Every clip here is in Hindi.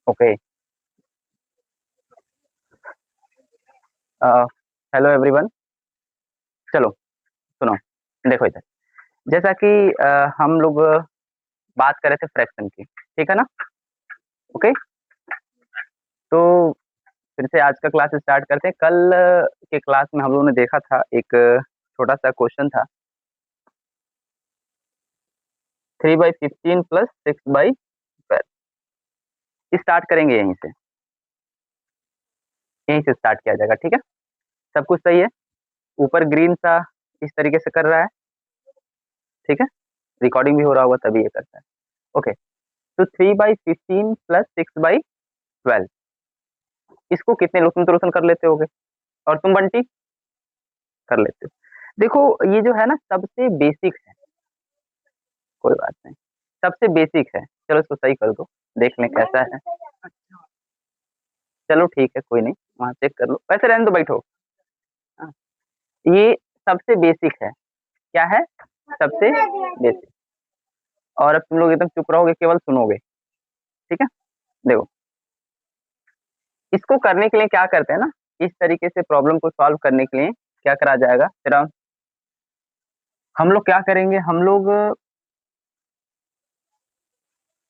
ओके। Hello everyone. चलो सुनो, देखो इधर। जैसा कि हम लोग बात कर रहे थे फ्रैक्शन की, ठीक है ना? ओके। तो फिर से आज का क्लास स्टार्ट करते हैं। कल के क्लास में हम लोगों ने देखा था, एक छोटा सा क्वेश्चन था, 3/15 प्लस 6/12। स्टार्ट करेंगे यहीं से स्टार्ट किया जाएगा, ठीक है? सब कुछ सही है? ऊपर ग्रीन सा इस तरीके से कर रहा है, ठीक है? रिकॉर्डिंग भी हो रहा होगा तभी ये करता है। ओके। तो 3/15 प्लस 6/12, इसको कितने लोग, तुम तो रोशन कर लेते होगे, और तुम बंटी कर लेते हो। देखो, ये जो है ना सबसे बेसिक है, कोई बात नहीं, सबसे बेसिक है। चलो इसको सही कर दो, देख लें कैसा है। चलो ठीक है, कोई नहीं, वहाँ चेक कर लो, वैसे रहने दो, बैठो। हाँ, ये सबसे बेसिक है। क्या है? सबसे बेसिक। और अब तुम लोग एकदम चुप रहोगे, केवल सुनोगे, ठीक है? देखो, इसको करने के लिए क्या करते हैं ना, इस तरीके से प्रॉब्लम को सॉल्व करने के लिए क्या करा जाएगा, फिर हम लोग क्या करेंगे, हम लोग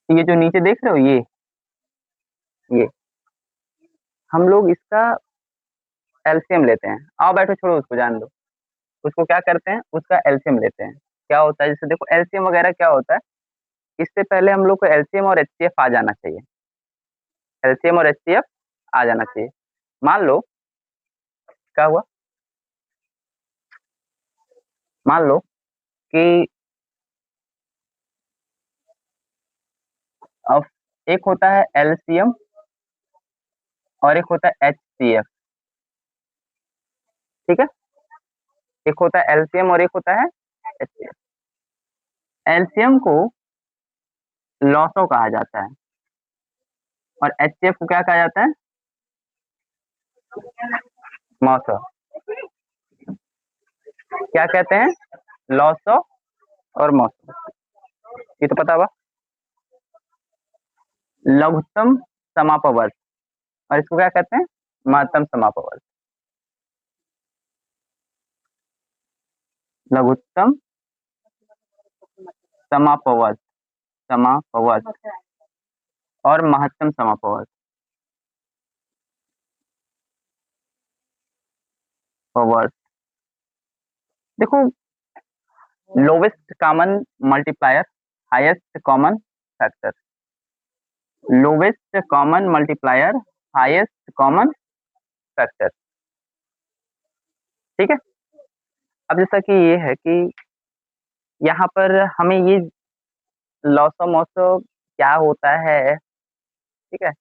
ये जो नीचे देख रहे हो, ये हम लोग इसका एलसीएम लेते हैं। आओ बैठो, छोड़ो उसको, जान दो। उसको क्या करते हैं, उसका एलसीएम लेते हैं। क्या होता है, जैसे देखो एलसीएम वगैरह क्या होता है, इससे पहले हम लोग को एलसीएम और एचसीएफ आ जाना चाहिए। एलसीएम और एचसीएफ आ जाना चाहिए। मान लो क्या हुआ, मान लो कि अब एक होता है एलसीएम और एक होता है एचसीएफ, ठीक है? एक होता है एलसीएम और एक होता है एचसीएफ। एलसीएम को लॉसो कहा जाता है और एचसीएफ को क्या कहा जाता है? मौसो। क्या कहते हैं? लॉसो और मौसो, ये तो पता हुआ। लघुत्तम समापवर्त, और इसको क्या कहते हैं? महत्तम समापवर्त। लघुत्तम समापवर्त, समापवर्त और महत्तम समापवर्त, पवर्त। देखो, lowest common multiplier, highest common factor. Lowest common multiplier, highest common factor, ठीक है? अब जैसा कि ये है कि यहाँ पर हमें ये लॉसो मॉसो क्या होता है, ठीक है?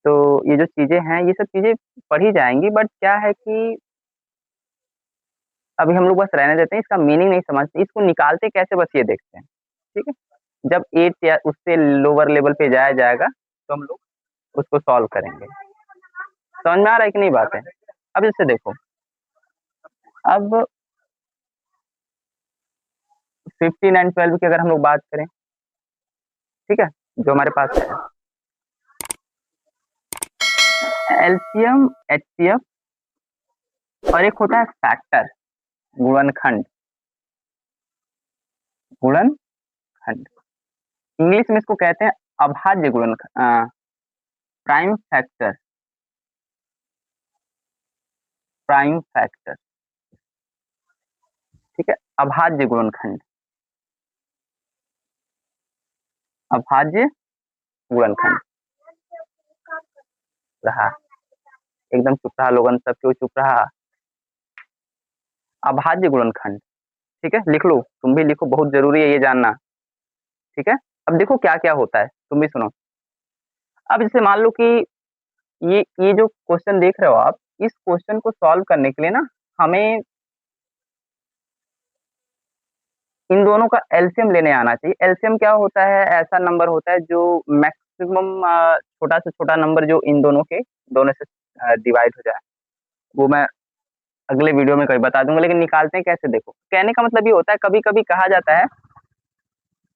तो ये जो चीजें हैं, ये सब चीजें पढ़ी जाएंगी, बट क्या है कि अभी हम लोग बस रहने देते हैं, इसका मीनिंग नहीं समझते, इसको निकालते कैसे बस ये देखते हैं, ठीक है? जब 8 या उससे लोअर लेवल पे जाया जाएगा तो हम लोग उसको सॉल्व करेंगे। समझ में आ रहा है कि नहीं बात है? अब जैसे देखो, अब 15 एंड 12 की अगर हम लोग बात करें, ठीक है, जो हमारे पास है एलसीएम, एचसीएफ, और एक होता है फैक्टर, गुणनखंड। गुणनखंड, इंग्लिश में इसको कहते हैं अभाज्य गुणनखंड, प्राइम फैक्टर, प्राइम फैक्टर, ठीक है? अभाज्य गुणनखंड, अभाज्य गुणनखंड रहा। एकदम चुप रहा लोगन, सब क्यों चुप रहा? अभाज्य गुणनखंड, ठीक है? लिख लो, तुम भी लिखो, बहुत जरूरी है ये जानना, ठीक है? अब देखो क्या क्या होता है, तुम भी सुनो। अब जैसे मान लो कि ये जो क्वेश्चन देख रहे हो आप, इस क्वेश्चन को सॉल्व करने के लिए ना हमें इन दोनों का एलसीएम लेने आना चाहिए। एलसीएम क्या होता है? ऐसा नंबर होता है जो मैक्सिमम छोटा से छोटा नंबर जो इन दोनों के दोनों से डिवाइड हो जाए, वो मैं अगले वीडियो में कभी बता दूंगा। लेकिन निकालते हैं कैसे, देखो, कहने का मतलब ये होता है, कभी कभी कहा जाता है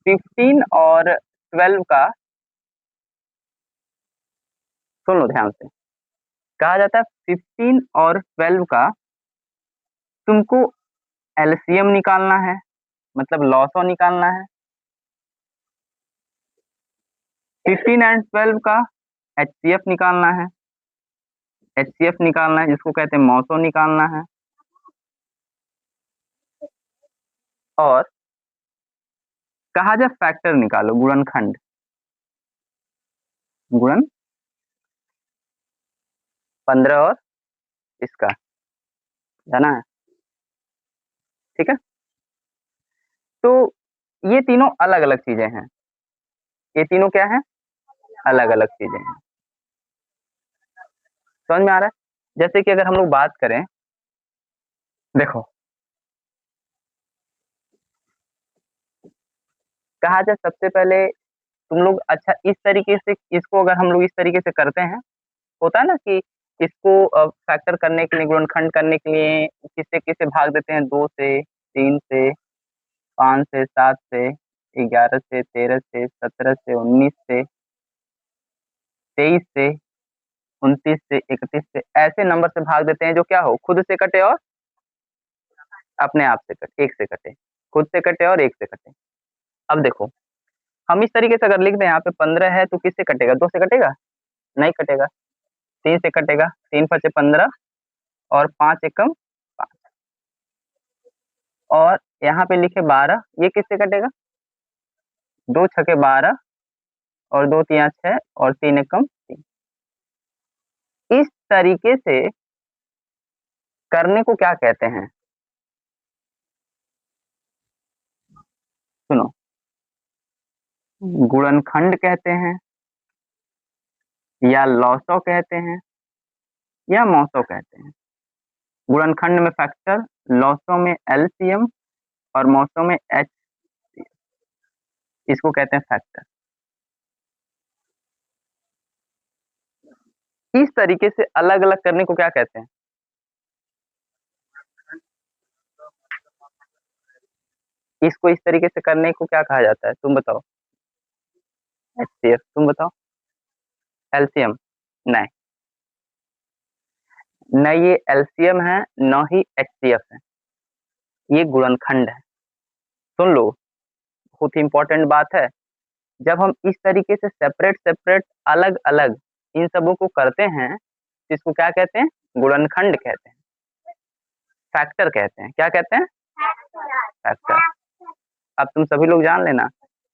15 और 12 का सुन लो ध्यान से। कहा जाता है 15 और 12 का तुमको एलसीएम निकालना है, मतलब लॉसो निकालना है। 15 एंड 12 का एचसीएफ निकालना है, एचसीएफ निकालना है जिसको कहते हैं मौसो निकालना है। और कहा जाए फैक्टर निकालो, गुणनखंड, गुणन 15 और इसका, जाना है, ठीक है। तो ये तीनों अलग अलग चीजें हैं, ये तीनों क्या है, अलग अलग चीजें हैं। समझ में आ रहा है। जैसे कि अगर हम लोग बात करें, देखो कहा जाए सबसे पहले तुम लोग, अच्छा इस तरीके से इसको अगर हम लोग इस तरीके से करते हैं, होता है ना कि इसको फैक्टर करने के लिए, गुणनखंड करने के लिए किससे किससे भाग देते हैं, 2 से, 3 से, 5 से, 7 से, 11 से, 13 से, 17 से, 19 से, 23 से, 29 से, 31 से, ऐसे नंबर से भाग देते हैं जो क्या हो, खुद से कटे और अपने आप से कटे, एक से कटे, खुद से कटे और एक से कटे। अब देखो हम इस तरीके से अगर लिख दें, यहाँ पे 15 है तो किससे कटेगा, 2 से कटेगा, नहीं कटेगा, 3 से कटेगा, 3 5 15 और 5 एकम 5, और यहाँ पे लिखे 12, ये किससे कटेगा, 2 छके 12 और 2 तिया 6 और 3 एकम 3। इस तरीके से करने को क्या कहते हैं, सुनो, गुणनखंड कहते हैं, या लॉसो कहते हैं, या मौसो कहते हैं। गुणनखंड में फैक्टर, लॉसो में एलसीएम और मौसो में एच, इसको कहते हैं फैक्टर। इस तरीके से अलग अलग करने को क्या कहते हैं, इसको इस तरीके से करने को क्या कहा जाता है, तुम बताओ, एचसीएफ, तुम बताओ, एलसीएम, नहीं, न ये एलसीएम है न ही एचसीएफ है, ये गुणनखंड है। सुन लो, बहुत ही इंपॉर्टेंट बात है, जब हम इस तरीके से सेपरेट सेपरेट अलग अलग इन सबों को करते हैं तो इसको क्या कहते हैं, गुणनखंड कहते हैं, फैक्टर कहते हैं, क्या कहते हैं, फैक्टर। अब तुम सभी लोग जान लेना,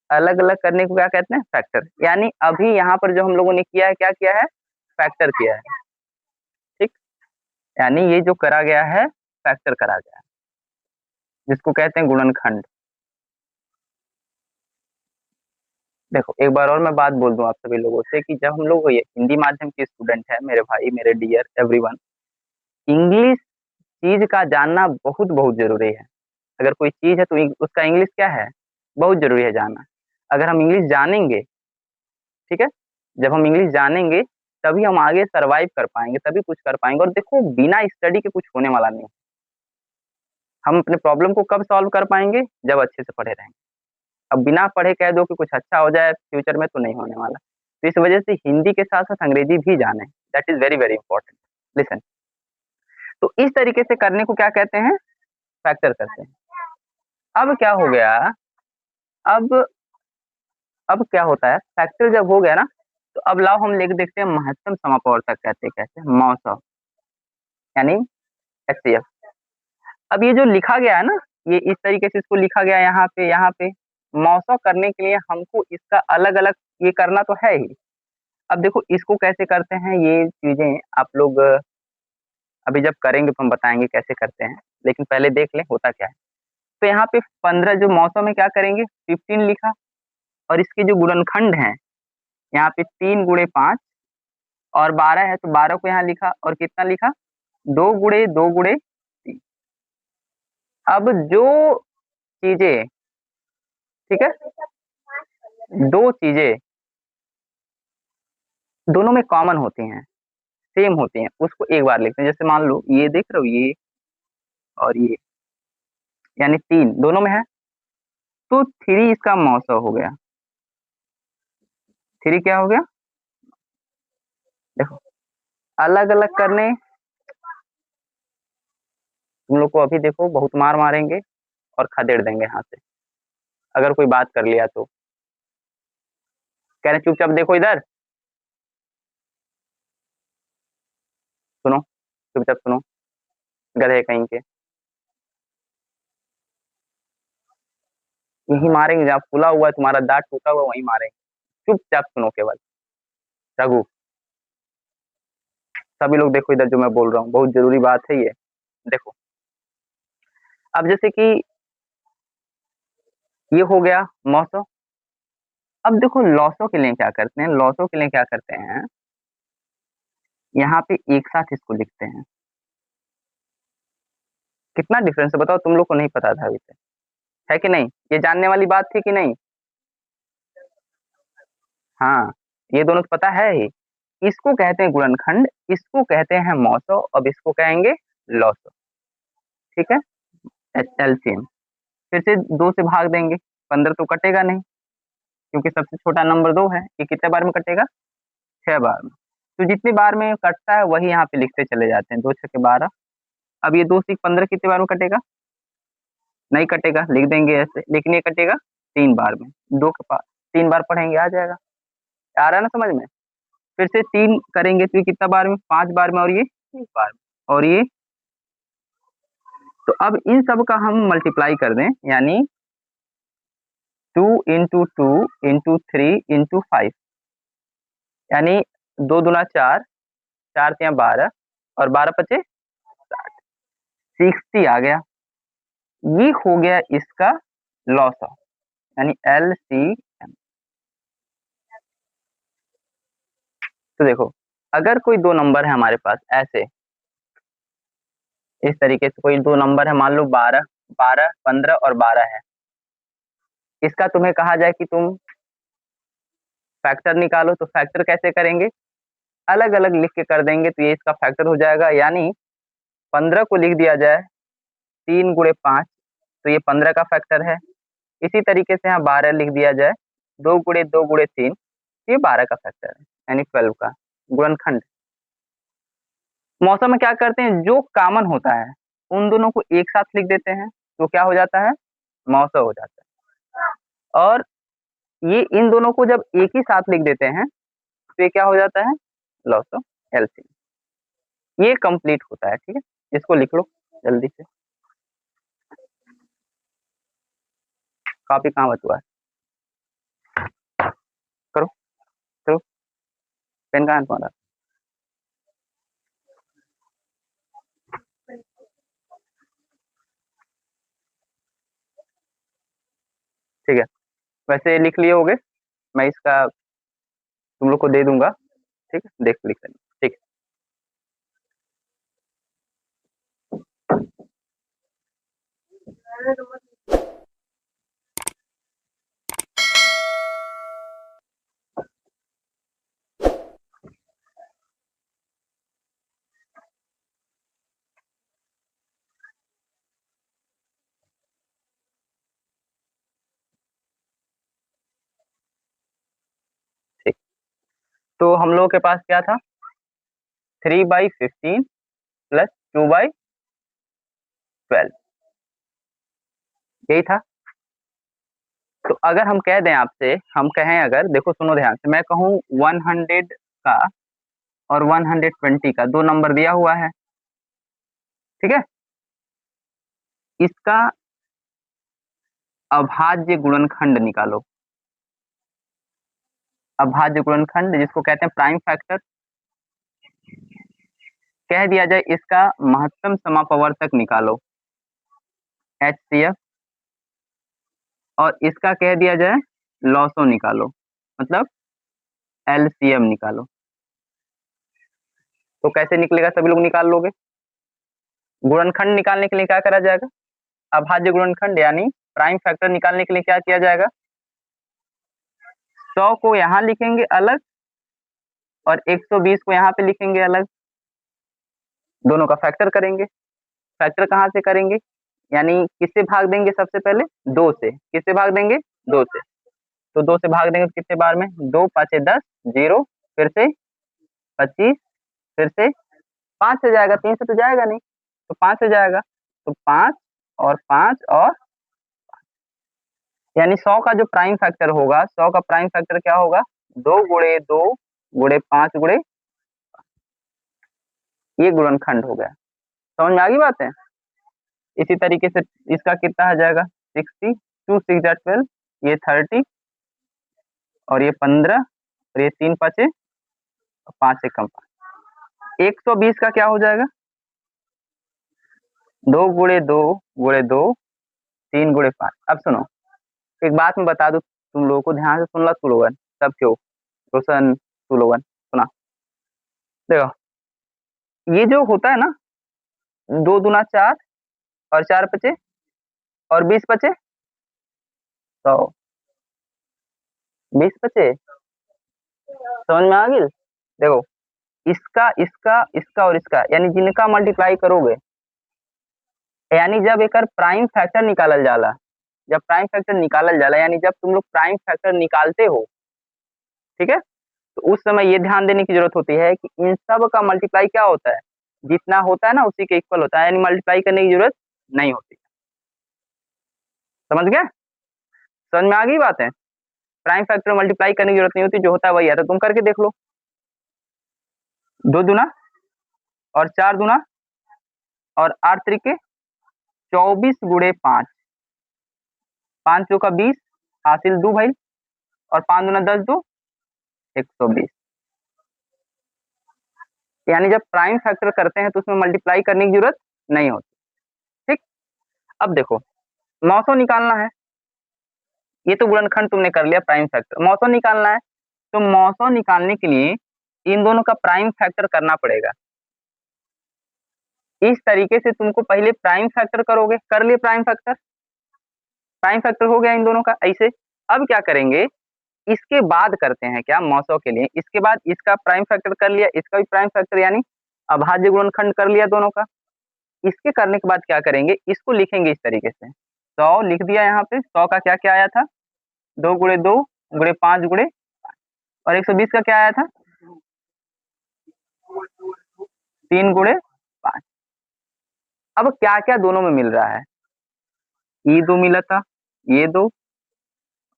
अलग अलग करने को क्या कहते हैं, फैक्टर। यानी अभी यहाँ पर जो हम लोगों ने किया है, क्या किया है, फैक्टर किया है, ठीक। यानी ये जो करा गया है फैक्टर करा गया है, जिसको कहते हैं गुणनखंड। देखो एक बार और मैं बात बोल दूं आप सभी लोगों से कि जब हम लोग, ये हिंदी माध्यम के स्टूडेंट है मेरे भाई, मेरे डियर एवरीवन, इंग्लिश चीज का जानना बहुत बहुत जरूरी है। अगर कोई चीज है तो उसका इंग्लिश क्या है, बहुत जरूरी है जानना। अगर हम इंग्लिश जानेंगे, ठीक है, जब हम इंग्लिश जानेंगे तभी हम आगे सरवाइव कर पाएंगे, तभी कुछ कर पाएंगे। और देखो बिना स्टडी के कुछ होने वाला नहीं। हम अपने प्रॉब्लम को कब सॉल्व कर पाएंगे, जब अच्छे से पढ़े रहेंगे। अब बिना पढ़े कह दो कि कुछ अच्छा हो जाए फ्यूचर में, तो नहीं होने वाला। तो इस वजह से हिंदी के साथ साथ अंग्रेजी भी जाने, that is very very important. Listen, तो इस तरीके से करने को क्या कहते हैं, फैक्टर करते हैं। अब क्या हो गया, अब अब क्या होता है, फैक्टर जब हो गया ना, तो अब लाओ हम लेके देखते हैं महत्तम समापवर्तक कहते हैं, कैसे, मौसम, यानी एचसीएफ। अब ये जो लिखा गया है ना, ये इस तरीके से इसको लिखा गया है यहाँ पे मौसम करने के लिए हमको इसका अलग अलग ये करना तो है ही। अब देखो इसको कैसे करते हैं, ये चीजें आप लोग अभी जब करेंगे तो हम बताएंगे कैसे करते हैं, लेकिन पहले देख लें होता क्या है। तो यहाँ पे 15 जो मौसम में क्या करेंगे, 15 लिखा, और इसके जो गुणनखंड हैं, यहाँ पे 3 गुणे 5 और 12 है, तो 12 को यहाँ लिखा, और कितना लिखा, 2 गुणे 2 गुणे 3। अब जो चीजें, ठीक है, दो चीजें दोनों में कॉमन होती हैं, सेम होती हैं, उसको एक बार लिखते हैं। जैसे मान लो ये देख रहे हो, ये और ये, यानी 3 दोनों में है, तो 3 इसका मौसा हो गया। 3 क्या हो गया, देखो अलग अलग करने तुम लोग को अभी देखो बहुत मार मारेंगे और खदेड़ देंगे हाथ से अगर कोई बात कर लिया तो। कह रहे चुपचाप देखो इधर, सुनो, चुपचाप सुनो, गधे कहीं के। यही मारेंगे जहाँ फूला हुआ है तुम्हारा दांत टूटा हुआ वहीं मारेंगे। चुपचाप सुनो केवल। रघु, सभी लोग देखो इधर जो मैं बोल रहा हूँ, बहुत जरूरी बात है ये। देखो अब जैसे कि ये हो गया मौसो। अब देखो लॉसो के लिए क्या करते हैं, लॉसो के लिए क्या करते हैं, यहाँ पे एक साथ इसको लिखते हैं। कितना डिफरेंस है बताओ, तुम लोग को नहीं पता था अभी तक, है कि नहीं? ये जानने वाली बात थी कि नहीं? हाँ, ये दोनों तो पता है ही। इसको कहते हैं गुणनखंड, इसको कहते हैं मौसो, अब इसको कहेंगे लॉसो। ठीक है, एलसीएम। फिर से 2 से भाग देंगे, 15 तो कटेगा नहीं क्योंकि सबसे छोटा नंबर 2 है। ये कितने बार में कटेगा? 6 बार में। तो जितनी बार में कटता है वही यहाँ पे लिखते चले जाते हैं, 2 6 12। अब ये 2 से 15 कितने बार में कटेगा? नहीं कटेगा, लिख देंगे ऐसे, लेकिन ये कटेगा 3 बार में। 2 के पास 3 बार पढ़ेंगे आ जाएगा। आ रहा है ना समझ में? फिर से 3 करेंगे तो ये कितना बार में? 5 बार में, और ये 1 बार में, और ये। तो अब इन सब का हम मल्टीप्लाई कर दें, यानी 2 इंटू 2 इंटू 3 इंटू 5, यानी 2 दूना 4, 4 तिया 12, और 12 पचे 60 आ गया। ये हो गया इसका लॉस ऑफ, यानी LCM। तो देखो अगर कोई 2 नंबर है हमारे पास ऐसे, इस तरीके से कोई 2 नंबर है, मान लो 12 12 15 और 12 है। इसका तुम्हें कहा जाए कि तुम फैक्टर निकालो, तो फैक्टर कैसे करेंगे? अलग अलग लिख के कर देंगे तो ये इसका फैक्टर हो जाएगा। यानी 15 को लिख दिया जाए 3 गुणे 5, तो ये 15 का फैक्टर है। इसी तरीके से यहाँ 12 लिख दिया जाए 2 गुणे 2 गुणे 3, ये 12 का फैक्टर है, यानी 12 का गुणनखंड। मौसम में क्या करते हैं, जो कॉमन होता है उन दोनों को एक साथ लिख देते हैं, तो क्या हो जाता है? मौसम हो जाता है। और ये इन दोनों को जब एक ही साथ लिख देते हैं तो ये क्या हो जाता है? Lasso LCM. ये कंप्लीट होता है। ठीक है, इसको लिख लो जल्दी से। कॉपी कहाँ बचुआ है? करो करो, पेन कहाँ है तुम्हारा? ठीक है, वैसे लिख लिए होगे, मैं इसका तुम लोग को दे दूंगा। ठीक है, देख लिख लेना। ठीक है, ठीक। तो हम लोगों के पास क्या था? 3/15 प्लस 2/12, यही था। तो अगर हम कह दें आपसे, हम कहें अगर, देखो सुनो ध्यान से, मैं कहूँ 100 का और 120 का 2 नंबर दिया हुआ है। ठीक है, इसका अभाज्य गुणनखंड निकालो। अभाज्य गुणनखंड जिसको कहते हैं प्राइम फैक्टर, कह दिया जाए इसका महत्तम समापवर्तक निकालो, HCF, और इसका कह दिया जाए लॉसो निकालो, मतलब LCM निकालो। तो कैसे निकलेगा? सभी लोग निकाल लोगे। गुणनखंड निकालने के लिए क्या करा जाएगा? अभाज्य गुणनखंड यानी प्राइम फैक्टर निकालने के लिए क्या किया जाएगा? 100 को यहाँ लिखेंगे अलग और 120 को यहाँ पे लिखेंगे अलग, दोनों का फैक्टर करेंगे। फैक्टर कहाँ से करेंगे? यानी किससे भाग देंगे? सबसे पहले 2 से। किससे भाग देंगे? 2 से। तो 2 से भाग देंगे तो कितने बार में? 2 5 10, 0, फिर से 25, फिर से 5 से जाएगा, 3 से तो जाएगा नहीं, तो 5 से जाएगा, तो 5 और 5 और यानी 100 का जो प्राइम फैक्टर होगा, 100 का प्राइम फैक्टर क्या होगा, 2 गुणे 2 गुणे 5 गुणे, ये गुणनखंड हो गया। समझ में आ गई बात है। इसी तरीके से इसका कितना आ जाएगा, 60, 2 6 जा 12, ये 30 और ये 15 और ये 3 5 और 5 से कम 120 का क्या हो जाएगा, 2 गुणे 2 गुणे 2 3 गुणे 5। अब सुनो, एक बात मैं बता दूं तुम लोगों को, ध्यान से सुन लो तू लोगन सब, क्यों रोशन तू लोगन सुना। देखो ये जो होता है ना, 2 दूना 4 और 4 पचे और 20 पचे 100, 20 पचे, समझ में आ गई। देखो इसका इसका इसका और इसका, यानी जिनका मल्टीप्लाई करोगे, यानी जब एक प्राइम फैक्टर निकालल जाला, जब प्राइम फैक्टर निकालल जाला यानी जब तुम लोग प्राइम फैक्टर निकालते हो, ठीक है, तो उस समय ये ध्यान देने की जरूरत होती है कि इन सब का मल्टीप्लाई क्या होता है, जितना होता है ना उसी के इक्वल होता है, यानी मल्टीप्लाई करने की जरूरत नहीं होती। समझ गए, समझ में आ गई बात है। प्राइम फैक्टर मल्टीप्लाई करने की जरूरत नहीं होती, जो होता है वही आता है। तुम करके देख लो, 2 दूना और 4 दूना और 8 तरीके 24 गुणे 5, 5 चौका 20 हासिल 2 भाई, और 5 दूना 10 2 120। यानी जब प्राइम फैक्टर करते हैं तो उसमें मल्टीप्लाई करने की जरूरत नहीं होती। ठीक, अब देखो 900 निकालना है, ये तो गुणनखंड तुमने कर लिया, प्राइम फैक्टर 900 निकालना है, तो 900 निकालने के लिए इन दोनों का प्राइम फैक्टर करना पड़ेगा। इस तरीके से तुमको पहले प्राइम फैक्टर करोगे, कर लिए प्राइम फैक्टर, प्राइम फैक्टर हो गया इन दोनों का ऐसे। अब क्या करेंगे, इसके बाद करते हैं क्या 900 के लिए, इसके बाद इसका प्राइम फैक्टर कर लिया, इसका भी प्राइम फैक्टर यानी अभाज्य गुणनखंड कर लिया दोनों का। इसके करने के बाद क्या करेंगे, इसको लिखेंगे इस तरीके से, 100 लिख दिया यहाँ पे, 100 का क्या क्या आया था, 2 गुणे 2 गुणे 5 गुणे, और 120 का क्या आया था, 3 गुणे 5। अब क्या क्या दोनों में मिल रहा है, ये 2 मिला था, ये 2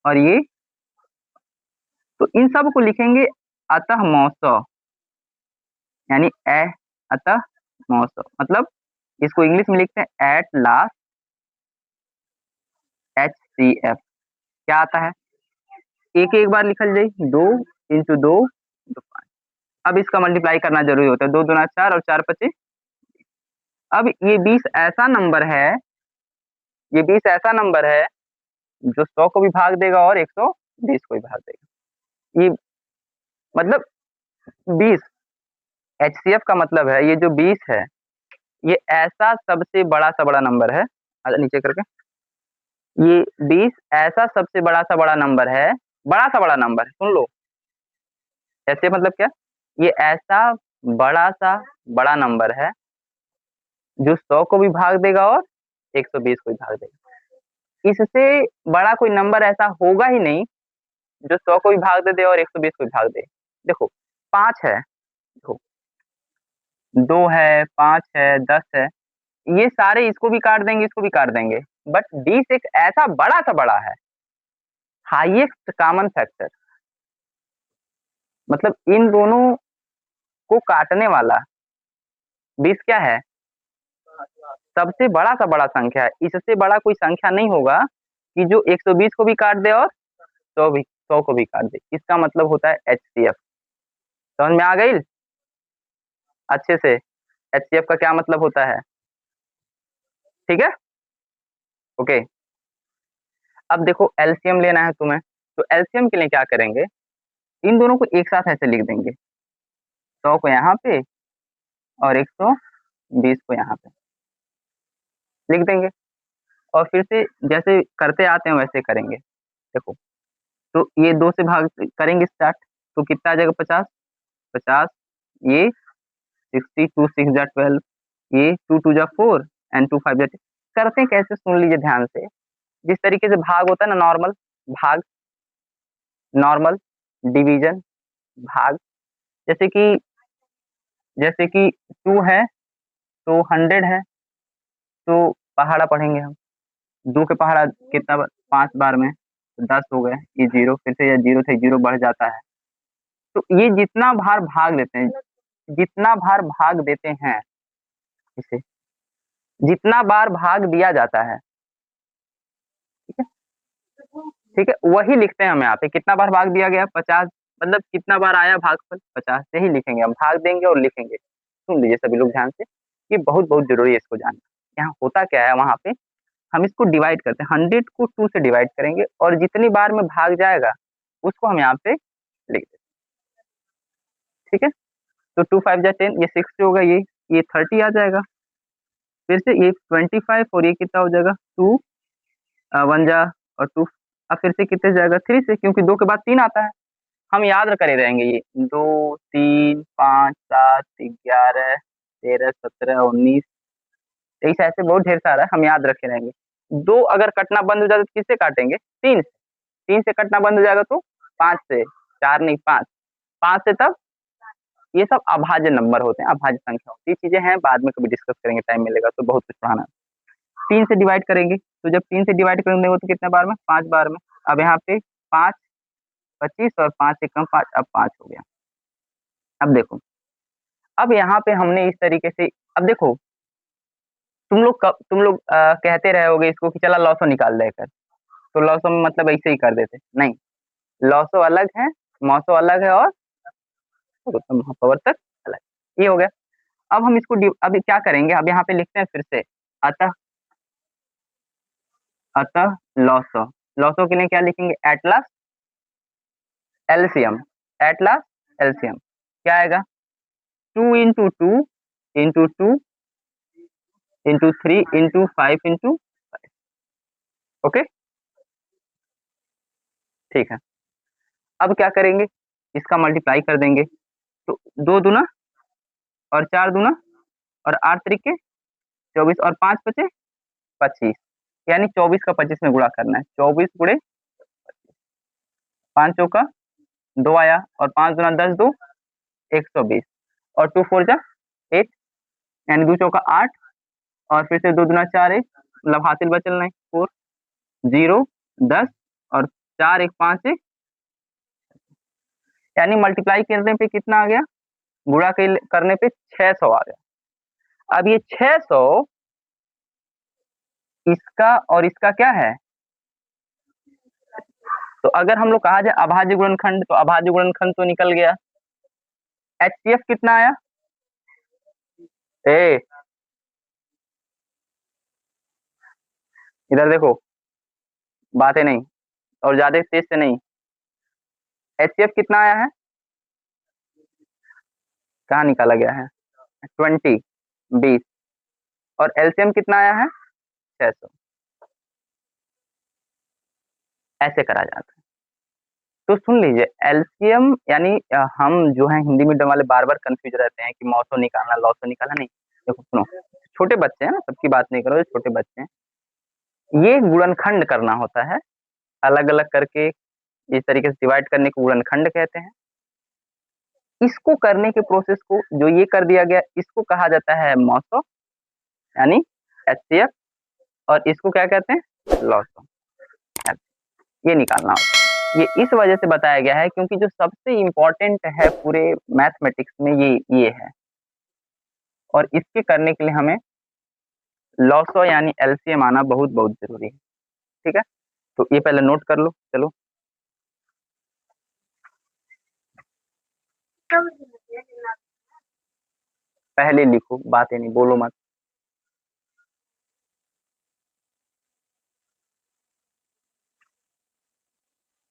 और ये, तो इन सब को लिखेंगे अतः 900, यानी ए अतः 900, मतलब इसको इंग्लिश में लिखते हैं एट लास्ट HCF। क्या आता है, एक एक बार लिखल जाए, 2 इंटू 2 तो 5। अब इसका मल्टीप्लाई करना जरूरी होता है, 2 दूना 4 और 4 पचे। अब ये 20 ऐसा नंबर है, ये 20 ऐसा नंबर है जो 100 को भी भाग देगा और 120 को भी भाग देगा। ये मतलब 20 HCF का मतलब है, ये जो 20 है ये ऐसा सबसे बड़ा सा बड़ा नंबर है, नीचे करके, ये 20 ऐसा सबसे बड़ा सा बड़ा नंबर है, बड़ा सा बड़ा नंबर है, सुन लो, ऐसे मतलब क्या, ये ऐसा बड़ा सा बड़ा नंबर है जो 100 को भी भाग देगा और 120 को भी भाग देगा। इससे बड़ा कोई नंबर ऐसा होगा ही नहीं जो 100 को भी भाग दे दे और 120 को भी भाग दे। देखो 5 है, देखो 2 है, 5 है, 10 है, ये सारे इसको भी काट देंगे, इसको भी काट देंगे, बट 20 एक ऐसा बड़ा सा बड़ा है, हाईएस्ट कॉमन फैक्टर, मतलब इन दोनों को काटने वाला 20 क्या है, सबसे बड़ा सा बड़ा संख्या है। इससे बड़ा कोई संख्या नहीं होगा कि जो 120 को भी काट दे और 100 को भी काट दे। इसका मतलब होता है HCF। समझ में आ गई अच्छे से, HCF का क्या मतलब होता है, ठीक है, ओके। अब देखो LCM लेना है तुम्हें, तो LCM के लिए क्या करेंगे, इन दोनों को एक साथ ऐसे लिख देंगे, 100 को यहाँ पे और 120 को यहाँ पे लिख देंगे, और फिर से जैसे करते आते हैं वैसे करेंगे। देखो तो ये 2 से भाग करेंगे स्टार्ट, तो कितना आ जाएगा, 50 50, ये 60, 2 6 जा 12, ये 2 2 जा 4 एंड 2 5 जा 10। करते हैं कैसे, सुन लीजिए ध्यान से, जिस तरीके से भाग होता है ना, नॉर्मल भाग, नॉर्मल डिवीजन, भाग, जैसे कि जैसे कि 2 है तो 100 है, तो पहाड़ा पढ़ेंगे हम। 2 के पहाड़ा कितना 5 बार में तो 10 हो गए, ये 0 फिर से, ये 0 थे, 0 बढ़ जाता है। तो ये जितना भार भाग देते हैं, जितना भार भाग देते हैं इसे, जितना बार भाग दिया जाता है, ठीक है, ठीक है, वही लिखते हैं हम यहाँ पे। कितना बार भाग दिया गया 50, मतलब कितना बार आया भागफल 50 से ही लिखेंगे हम, भाग देंगे और लिखेंगे। सुन लीजिए सभी लोग ध्यान से, ये बहुत बहुत जरूरी है इसको जानना। यहाँ होता क्या है, वहां पे हम इसको डिवाइड करते हैं, 100 को 2 से डिवाइड करेंगे और जितनी बार में भाग जाएगा उसको हम यहाँ पे लिख देते हैं, ठीक है। तो 2 5 जा 10, ये 60 होगा, ये 30 आ जाएगा, फिर से ये 25 और ये कितना हो जाएगा 2 1 जा और 2, अब फिर से कितने जाएगा 3 से, क्योंकि 2 के बाद 3 आता है। हम याद करे रहेंगे ये 2 3 5 7 11 13 17 19 23, ऐसे बहुत ढेर सारा हम याद रखे रहेंगे। 2 अगर कटना बंद हो जाए तो किससे काटेंगे, 3 से। 3 से कटना बंद हो जाएगा तो 5 से, 4 नहीं 5, 5 से, तब ये सब अभाज्य नंबर होते हैं, अभाज्य संख्या होती है। चीजें हैं, बाद में कभी डिस्कस करेंगे, टाइम मिलेगा तो बहुत कुछ पढ़ाना। 3 से डिवाइड करेंगे, तो जब 3 से डिवाइड करेंगे तो कितने बार में, 5 बार में। अब यहाँ पे 5 25 और 5 से कम 5, अब 5 हो गया। अब देखो, अब यहाँ पे हमने इस तरीके से, अब देखो तुम लोग कहते रहोगे इसको कि चला लॉसो निकाल दे कर, तो लॉसो में मतलब ऐसे ही कर देते, नहीं, लॉसो अलग है, मौसो अलग है, और प्रवर्तक अलग, ये हो गया। अब हम इसको अभी क्या करेंगे, अब यहाँ पे लिखते हैं फिर से, अतः, अतः लॉसो, लॉसो के लिए क्या लिखेंगे, एटलास एलसीएम, एटलास एलसीएम क्या आएगा, 2 into 2 into 2 into 3 into 5 into, okay, ठीक है। अब क्या करेंगे, इसका मल्टीप्लाई कर देंगे, तो 2 दूना और 4 दूना और 8 तरीके 24 और 5 बचे 25, यानी 24 का 25 में गुणा करना है, 24 गुणे 5 चौका 2 आया, और 5 दूना 10 2 120, और 2 4 जा 8, यानी 2 चौका 8, और फिर से 2 दूना 4 1, मतलब हासिल बचल नहीं 4 0 10 और 4 1 5 1, यानी मल्टीप्लाई करने पे कितना आ गया, गुणा करने पे 600 आ गया। अब ये 600 इसका और इसका क्या है, तो अगर हम लोग कहा जाए अभाज्य गुणनखंड, तो अभाज्य गुणनखंड तो निकल गया। एचसीएफ कितना आया, ए इधर देखो, बातें नहीं और ज्यादा तेज से नहीं, एचसीएफ कितना आया है, कहाँ निकाला गया है, 20 20, और एलसीएम कितना आया है 600, ऐसे करा जाता है। तो सुन लीजिए, एलसीएम यानी हम जो है हिंदी मीडियम वाले बार बार कंफ्यूज रहते हैं कि मौसो निकालना लॉसो निकालना, नहीं, देखो सुनो, छोटे बच्चे हैं ना, सबकी बात नहीं करो, छोटे बच्चे हैं, ये गुणनखंड करना होता है, अलग अलग करके इस तरीके से डिवाइड करने को गुणनखंड कहते हैं। इसको करने के प्रोसेस को, जो ये कर दिया गया, इसको कहा जाता है मौसो, यानी एचसीएफ, और इसको क्या कहते हैं, लॉसो, ये निकालना होता है। ये इस वजह से बताया गया है क्योंकि जो सबसे इम्पोर्टेंट है पूरे मैथमेटिक्स में ये है, और इसके करने के लिए हमें लॉसो यानी एलसीएम आना बहुत बहुत जरूरी है, ठीक है। तो ये पहले नोट कर लो, चलो पहले लिखो, बातें नहीं बोलो मत।